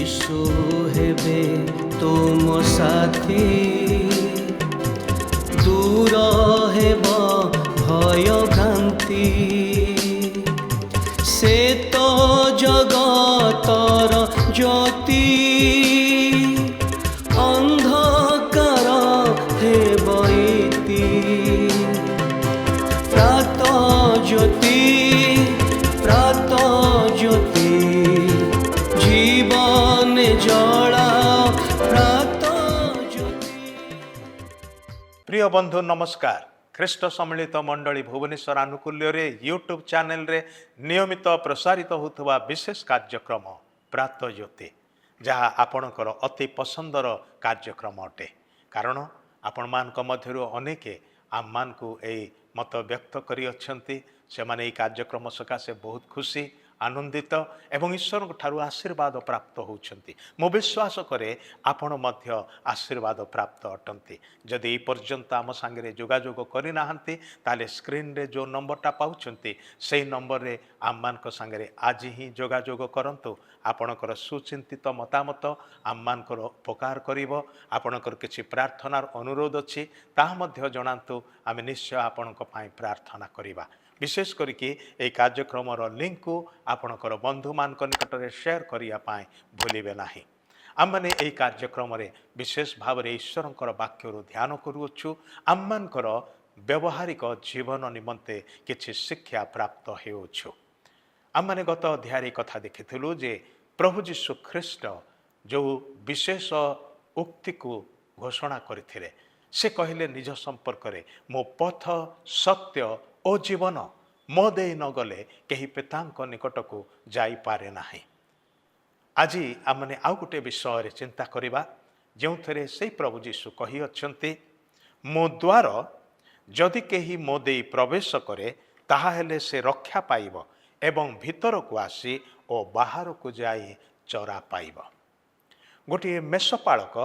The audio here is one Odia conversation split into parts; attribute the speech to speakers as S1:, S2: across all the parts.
S1: ଯୀଶୁ ହେବେ ତୁମ ସାଥୀ, ଦୂର ହେବ ଭୟ ଭ୍ରାନ୍ତି। ସେ ତ ଜଗତର ଜ୍ୟୋତି, ଅନ୍ଧକାର ହେବ ଇତି। ପ୍ରାତ ଜ୍ୟୋତି, ପ୍ରାତ ଜ୍ୟୋତି, জীবনে জড়াও প্রাত জ্যোতি।
S2: প্রিয় বন্ধু নমস্কার। খ্রিস্ট সম্মিলিত মণ্ডলী ভুবনেশ্বর আনুকূল্যরে यूट्यूब चैनल रे नियमित प्रसारित होता विशेष कार्यक्रम प्रात ज्योति, जहाँ आपणकर अति पसंदर कार्यक्रम अटे। कारण आपण मान मध्य अनेक आम मान को यही मत व्यक्त करी अछंती। से माने यह कार्यक्रम सकाशे बहुत खुशी आनंदित एवं ईश्वर ठारू आशीर्वाद प्राप्त होउछंती। मो विश्वास करे आपण मध्य आशीर्वाद प्राप्त अटंती। जदि ए पर्यंत आम सांगे जोगाजोग करि नाहंती ताले स्क्रीन रे जो नंबरटा पाउछंती सेही नंबर रे आम मान सांगे आज ही जोगाजोग करंतु। आपणकर सुचिंतित मतामत आम मानकर उपकार करिवो। आपणकर किछि प्रार्थनार अनुरोध अछि ताहा मध्य जणांतु। आमे निश्चय आपणक पई प्रार्थना करिबा। विशेष करके ये कार्यक्रम लिंक को आपणकर बंधु मान निकट में शेयर करने भूलिबे नाही। आम मैंने यही कार्यक्रम विशेष भाव में ईश्वर वाक्य ध्यान करुछु। आम मानकर व्यवहारिक जीवन निमंते किछि शिक्षा प्राप्त होउछु। आम मैंने गत अध्याय कथा देखिथिलु जे प्रभु जीशु ख्रीस्ट जो विशेष उक्ति को घोषणा करथिले, से कहले निज संपर्क में मो पथ सत्य ओ जीवन मो दे न गले कहीं पितांक निकट को जाई पारे नाही। आज आम आउ गोटे विषय चिंता करिबा जो थे से प्रभु जीशु कही अछंती, मो द्वार जदि केही मो दे प्रवेश करे ताहाहेले से रक्षा पाइब एवं भीतर को आसी ओ बाहर को जाई चरा पाइब। गोटे मेषपालक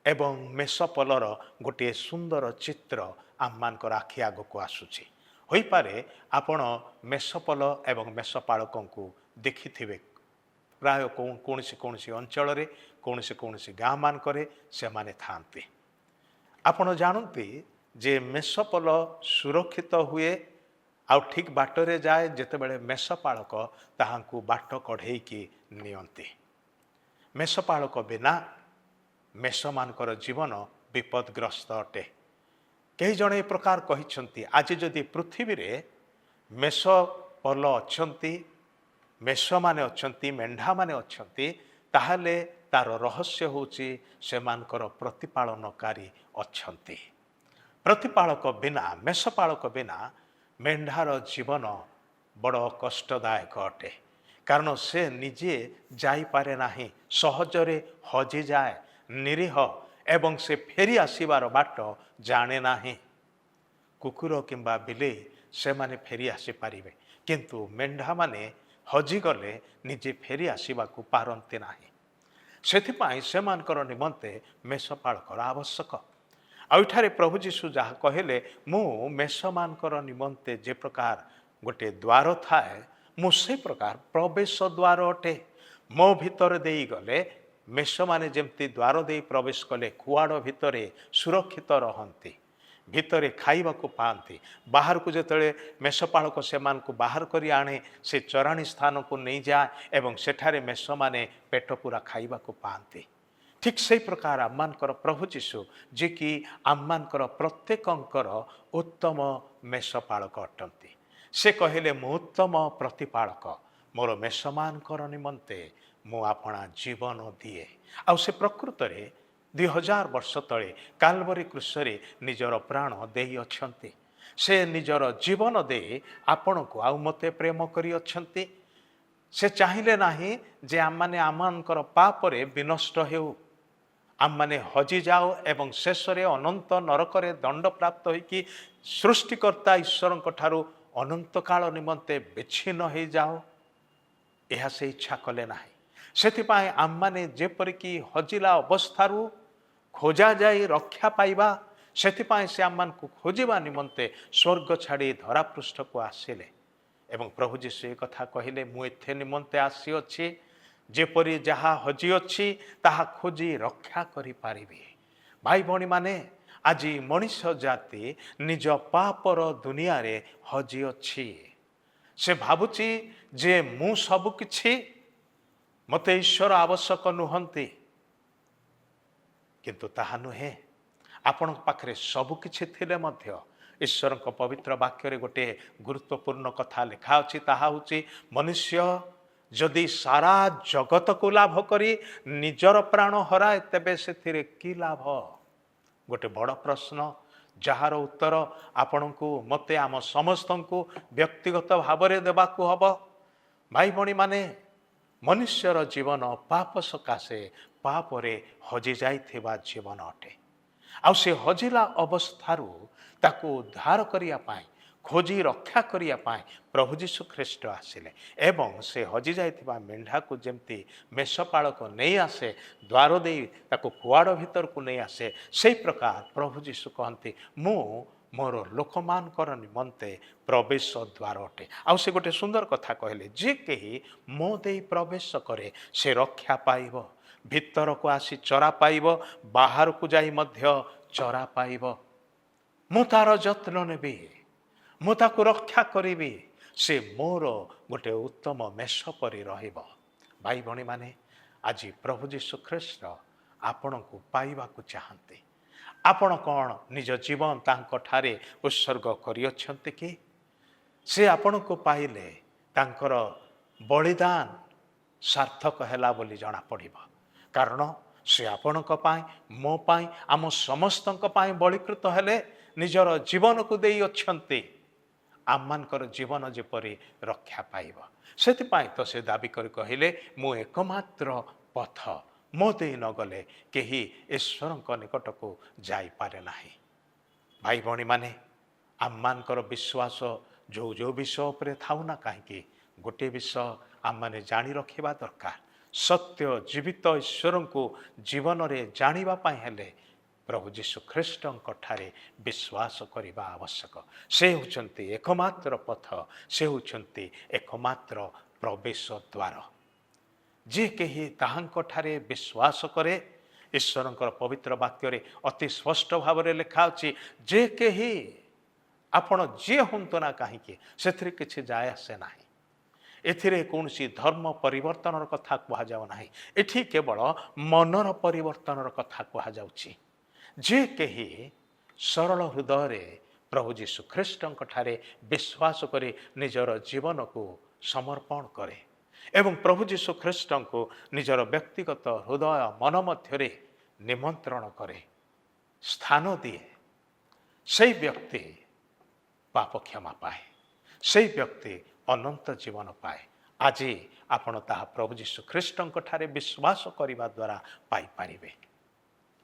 S2: एवं मेषपलर गोटे सुंदर चित्र आम मानकर आखि आग को आसुची। होई पारे आपण मेषपल एवं मेषपालक को देखिथिबे। प्राय कौनसी कौनसी अंचल रे कौनसी गाँ मानकरे से माने थांती। आपण जानती जे मेषपल सुरक्षित हुए आउ ठीक बाटरे जाए जेतेबेले मेषपालक ताहांकु बाट कढ़ेई की नियंती। मेषपालक बिना मेष मानकर जीवन विपदग्रस्त अटे। कई जन ए प्रकार कहिछंती, आज जदि पृथ्वी रे मेष पल अछंती, मेष माने अछंती, मेंढा माने अछंती, ताहाले तार रहस्य होची सेमानकर प्रतिपालनकारी अछंती। प्रतिपालक बिना मेषपालक बिना मेंढार जीवन बड़ कष्टदायक अटे। कारण से निजे जाई पारे नाही, सहजरे हजि जाए, निरीह एवं से फेरी आसीबार बाट जाने नाही। कुकुर किंबा बिलेई से माने फेरी आसी पारिबे, किंतु मेंढा माने हजि गले निजे फेरी आसीबा को पारंती नाही। सेथिपाई सेमानकर निमंते मेषपालकर आवश्यक। आउठारे प्रभु जीशु जहाँ कहले, मु मेषमानकर निमंते जे प्रकार गोटे द्वार थाए मु से प्रकार प्रवेश द्वार अटे। मो भीतर देई गले मेष माने जेमती द्वार दे प्रवेश कले कुआड़ भितरे सुरक्षित रहंती, भितरे खाइबा को पाती। बाहर को जेतले मेषपालक से मान को बाहर करी आने से चराणी स्थान को नहीं जाए एवं सेठारे मेष माने पेट पूरा खाइबा को पाती। ठीक से प्रकार आममानकर प्रभु जीशु जे कि आममानकर प्रत्येकंकर उत्तम मेषपालक अटंती। से कहले मु उत्तम प्रतिपालक, मोर मेषमानकर निमंते मु आपणा जीवन दिए। आउ से प्रकृत रे 2000 वर्ष तले कालवरी क्रूसरे निजर प्राण देई अछंती। से निजर जीवन दे आपण को आउ मते प्रेम करी अछंती। से चाहिले नाही जे आम माने आमनकर पाप रे विनष्ट हेउ, आम माने हजि जाओ एवं शेष रे अनंत नरक रे दंड प्राप्त होइकी सृष्टिकर्ता ईश्वर ठारू अनंत काल निमंते विच्छिन्न हो जाओ। यह से इच्छा कले नाही। सेथिपाई आम माने जेपरिकी हजिला अवस्थारू खोजा जाई रक्षा पाइबा, सेथिपाई से आम मान को खोजिबा निमंते स्वर्ग छाड़ी धरापृष्ठ को आसिले। एवं प्रभु जीशु एक कथा कहले, मु एथे निमंते आसी अछि ଯେପରି ଯାହା ହଜିଅଛି ତାହା ଖୋଜି ରକ୍ଷା କରିପାରିବେ। ଭାଇ ଭଉଣୀମାନେ, ଆଜି ମଣିଷ ଜାତି ନିଜ ପାପର ଦୁନିଆରେ ହଜିଅଛି। ସେ ଭାବୁଛି ଯେ ମୁଁ ସବୁ କିଛି, ମୋତେ ଈଶ୍ୱର ଆବଶ୍ୟକ ନୁହନ୍ତି। କିନ୍ତୁ ତାହା ନୁହେଁ। ଆପଣଙ୍କ ପାଖରେ ସବୁ କିଛି ଥିଲେ ମଧ୍ୟ ଈଶ୍ୱରଙ୍କ ପବିତ୍ର ବାକ୍ୟରେ ଗୋଟିଏ ଗୁରୁତ୍ୱପୂର୍ଣ୍ଣ କଥା ଲେଖା ଅଛି। ତାହା ହେଉଛି, ମନୁଷ୍ୟ ଯଦି ସାରା ଜଗତକୁ ଲାଭ କରି ନିଜର ପ୍ରାଣ ହରାଏ ତେବେ ସେଥିରେ କି ଲାଭ? ଗୋଟେ ବଡ଼ ପ୍ରଶ୍ନ, ଯାହାର ଉତ୍ତର ଆପଣଙ୍କୁ, ମୋତେ, ଆମ ସମସ୍ତଙ୍କୁ ବ୍ୟକ୍ତିଗତ ଭାବରେ ଦେବାକୁ ହେବ। ଭାଇ ଭଉଣୀମାନେ, ମନୁଷ୍ୟର ଜୀବନ ପାପ ସକାଶେ ପାପରେ ହଜିଯାଇଥିବା ଜୀବନ ଅଟେ। ଆଉ ସେ ହଜିଲା ଅବସ୍ଥାରୁ ତାକୁ ଉଦ୍ଧାର କରିବା ପାଇଁ, ଖୋଜି ରକ୍ଷା କରିବା ପାଇଁ ପ୍ରଭୁ ଯୀଶୁ ଖ୍ରୀଷ୍ଟ ଆସିଲେ। ଏବଂ ସେ ହଜିଯାଇଥିବା ମେଣ୍ଢାକୁ ଯେମିତି ମେଷପାଳକ ନେଇ ଆସେ, ଦ୍ୱାର ଦେଇ ତାକୁ କୁଆଡ଼ ଭିତରକୁ ନେଇ ଆସେ, ସେହି ପ୍ରକାର ପ୍ରଭୁ ଯୀଶୁ କହନ୍ତି, ମୁଁ ମୋର ଲୋକମାନଙ୍କର ନିମନ୍ତେ ପ୍ରବେଶ ଦ୍ୱାର ଅଟେ। ଆଉ ସେ ଗୋଟେ ସୁନ୍ଦର କଥା କହିଲେ, ଯେ କେହି ମୋ ଦେଇ ପ୍ରବେଶ କରେ ସେ ରକ୍ଷା ପାଇବ, ଭିତରକୁ ଆସି ଚରା ପାଇବ, ବାହାରକୁ ଯାଇ ମଧ୍ୟ ଚରା ପାଇବ। ମୁଁ ତାର ଯତ୍ନ ନେବି, ମୁଁ ତାକୁ ରକ୍ଷା କରିବି, ସେ ମୋର ଗୋଟେ ଉତ୍ତମ ମେଷ ପରି ରହିବ। ଭାଇ ଭଉଣୀମାନେ, ଆଜି ପ୍ରଭୁ ଯୀଶୁ ଖ୍ରୀଷ୍ଟ ଆପଣଙ୍କୁ ପାଇବାକୁ ଚାହାନ୍ତି। ଆପଣ କ'ଣ ନିଜ ଜୀବନ ତାଙ୍କଠାରେ ଉତ୍ସର୍ଗ କରିଅଛନ୍ତି କି? ସେ ଆପଣଙ୍କୁ ପାଇଲେ ତାଙ୍କର ବଳିଦାନ ସାର୍ଥକ ହେଲା ବୋଲି ଜଣାପଡ଼ିବ। କାରଣ ସେ ଆପଣଙ୍କ ପାଇଁ, ମୋ ପାଇଁ, ଆମ ସମସ୍ତଙ୍କ ପାଇଁ ବଳୀକୃତ ହେଲେ, ନିଜର ଜୀବନକୁ ଦେଇଅଛନ୍ତି ଆମମାନଙ୍କର ଜୀବନ ଯେପରି ରକ୍ଷା ପାଇବ। ସେଥିପାଇଁ ତ ସେ ଦାବି କରି କହିଲେ, ମୁଁ ଏକମାତ୍ର ପଥ, ମୋ ଦେଇ ନଗଲେ କେହି ଈଶ୍ୱରଙ୍କ ନିକଟକୁ ଯାଇପାରେ ନାହିଁ। ଭାଇ ଭଉଣୀମାନେ, ଆମମାନଙ୍କର ବିଶ୍ୱାସ ଯେଉଁ ବିଷୟ ଉପରେ ଥାଉ ନା କାହିଁକି, ଗୋଟିଏ ବିଷୟ ଆମମାନେ ଜାଣି ରଖିବା ଦରକାର। ସତ୍ୟ ଜୀବିତ ଈଶ୍ୱରଙ୍କୁ ଜୀବନରେ ଜାଣିବା ପାଇଁ ହେଲେ ପ୍ରଭୁ ଯୀଶୁ ଖ୍ରୀଷ୍ଟଙ୍କ ଠାରେ ବିଶ୍ୱାସ କରିବା ଆବଶ୍ୟକ। ସେ ହେଉଛନ୍ତି ଏକମାତ୍ର ପଥ, ସେ ହେଉଛନ୍ତି ଏକମାତ୍ର ପ୍ରବେଶ ଦ୍ୱାର। ଯେ କେହି ତାହାଙ୍କଠାରେ ବିଶ୍ୱାସ କରେ, ଈଶ୍ୱରଙ୍କର ପବିତ୍ର ବାକ୍ୟରେ ଅତି ସ୍ପଷ୍ଟ ଭାବରେ ଲେଖା ଅଛି, ଯେ କେହି, ଆପଣ ଯିଏ ହୁଅନ୍ତୁ ନା କାହିଁକି, ସେଥିରେ କିଛି ଯାଏ ଆସେ ନାହିଁ। ଏଥିରେ କୌଣସି ଧର୍ମ ପରିବର୍ତ୍ତନର କଥା କୁହାଯାଉ ନାହିଁ। ଏଠି କେବଳ ମନର ପରିବର୍ତ୍ତନର କଥା କୁହାଯାଉଛି। ଯେ କେହି ସରଳ ହୃଦୟରେ ପ୍ରଭୁ ଯୀଶୁ ଖ୍ରୀଷ୍ଟଙ୍କ ଠାରେ ବିଶ୍ୱାସ କରି ନିଜର ଜୀବନକୁ ସମର୍ପଣ କରେ ଏବଂ ପ୍ରଭୁ ଯୀଶୁ ଖ୍ରୀଷ୍ଟଙ୍କୁ ନିଜର ବ୍ୟକ୍ତିଗତ ହୃଦୟ ମନ ମଧ୍ୟରେ ନିମନ୍ତ୍ରଣ କରେ, ସ୍ଥାନ ଦିଏ, ସେହି ବ୍ୟକ୍ତି ପାପ କ୍ଷମା ପାଏ, ସେହି ବ୍ୟକ୍ତି ଅନନ୍ତ ଜୀବନ ପାଏ। ଆଜି ଆପଣ ତାହା ପ୍ରଭୁ ଯୀଶୁ ଖ୍ରୀଷ୍ଟଙ୍କ ଠାରେ ବିଶ୍ୱାସ କରିବା ଦ୍ୱାରା ପାଇପାରିବେ।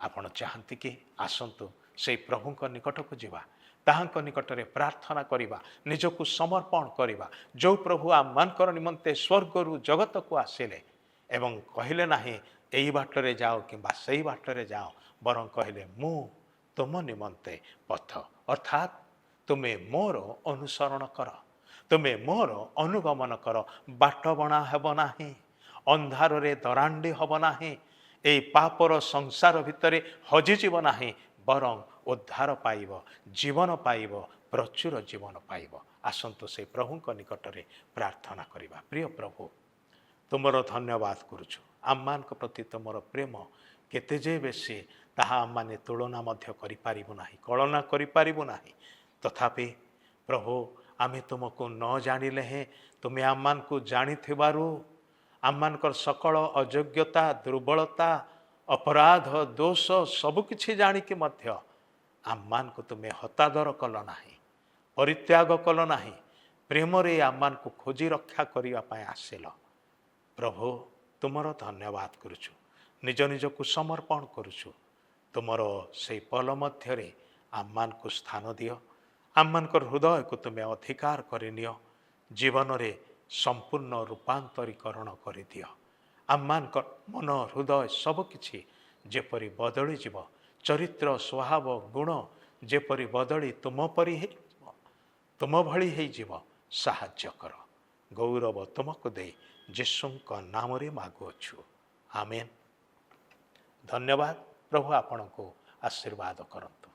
S2: ଆପଣ ଚାହାନ୍ତି କି? ଆସନ୍ତୁ ସେହି ପ୍ରଭୁଙ୍କ ନିକଟକୁ ଯିବା, ତାହାଙ୍କ ନିକଟରେ ପ୍ରାର୍ଥନା କରିବା, ନିଜକୁ ସମର୍ପଣ କରିବା। ଯେଉଁ ପ୍ରଭୁ ଆମମାନଙ୍କର ନିମନ୍ତେ ସ୍ୱର୍ଗରୁ ଜଗତକୁ ଆସିଲେ ଏବଂ କହିଲେ ନାହିଁ ଏଇ ବାଟରେ ଯାଅ କିମ୍ବା ସେଇ ବାଟରେ ଯାଅ, ବରଂ କହିଲେ ମୁଁ ତୁମ ନିମନ୍ତେ ପଥ, ଅର୍ଥାତ୍ ତୁମେ ମୋର ଅନୁସରଣ କର, ତୁମେ ମୋର ଅନୁଗମନ କର। ବାଟ ବଣା ହେବ ନାହିଁ, ଅନ୍ଧାରରେ ଦରାଣ୍ଡି ହେବ ନାହିଁ, ଏହି ପାପର ସଂସାର ଭିତରେ ହଜିଯିବ ନାହିଁ, ବରଂ ଉଦ୍ଧାର ପାଇବ, ଜୀବନ ପାଇବ, ପ୍ରଚୁର ଜୀବନ ପାଇବ। ଆସନ୍ତୁ ସେ ପ୍ରଭୁଙ୍କ ନିକଟରେ ପ୍ରାର୍ଥନା କରିବା। ପ୍ରିୟ ପ୍ରଭୁ, ତୁମର ଧନ୍ୟବାଦ କରୁଛୁ। ଆମମାନଙ୍କ ପ୍ରତି ତୁମର ପ୍ରେମ କେତେ ଯେ ବେଶୀ, ତାହା ଆମମାନେ ତୁଳନା ମଧ୍ୟ କରିପାରିବୁ ନାହିଁ, କଳନା କରିପାରିବୁ ନାହିଁ। ତଥାପି ପ୍ରଭୁ, ଆମେ ତୁମକୁ ନ ଜାଣିଲେ ହେଁ ତୁମେ ଆମମାନଙ୍କୁ ଜାଣିଥିବାରୁ, ଆମମାନଙ୍କର ସକଳ ଅଯୋଗ୍ୟତା, ଦୁର୍ବଳତା, ଅପରାଧ, ଦୋଷ ସବୁକିଛି ଜାଣିକି ମଧ୍ୟ ଆମମାନଙ୍କୁ ତୁମେ ହତାଦର କଲ ନାହିଁ, ପରିତ୍ୟାଗ କଲ ନାହିଁ। ପ୍ରେମରେ ଆମମାନଙ୍କୁ ଖୋଜି ରକ୍ଷା କରିବା ପାଇଁ ଆସିଲ। ପ୍ରଭୁ, ତୁମର ଧନ୍ୟବାଦ କରୁଛୁ, ନିଜ ନିଜକୁ ସମର୍ପଣ କରୁଛୁ। ତୁମର ସେହି ପଲ ମଧ୍ୟରେ ଆମମାନଙ୍କୁ ସ୍ଥାନ ଦିଅ, ଆମମାନଙ୍କର ହୃଦୟକୁ ତୁମେ ଅଧିକାର କରିନିଅ, ଜୀବନରେ ସମ୍ପୂର୍ଣ୍ଣ ରୂପାନ୍ତରୀକରଣ କରିଦିଅ। ଆମମାନଙ୍କ ମନ, ହୃଦୟ ସବୁକିଛି ଯେପରି ବଦଳିଯିବ, ଚରିତ୍ର, ସ୍ୱଭାବ, ଗୁଣ ଯେପରି ବଦଳି ତୁମ ପରି ହେଇଯିବ, ତୁମ ଭଳି ହେଇଯିବ, ସାହାଯ୍ୟ କର। ଗୌରବ ତୁମକୁ ଦେଇ ଯୀଶୁଙ୍କ ନାମରେ ମାଗୁଅଛୁ, ଆମେନ୍। ଧନ୍ୟବାଦ। ପ୍ରଭୁ ଆପଣଙ୍କୁ ଆଶୀର୍ବାଦ କରନ୍ତୁ।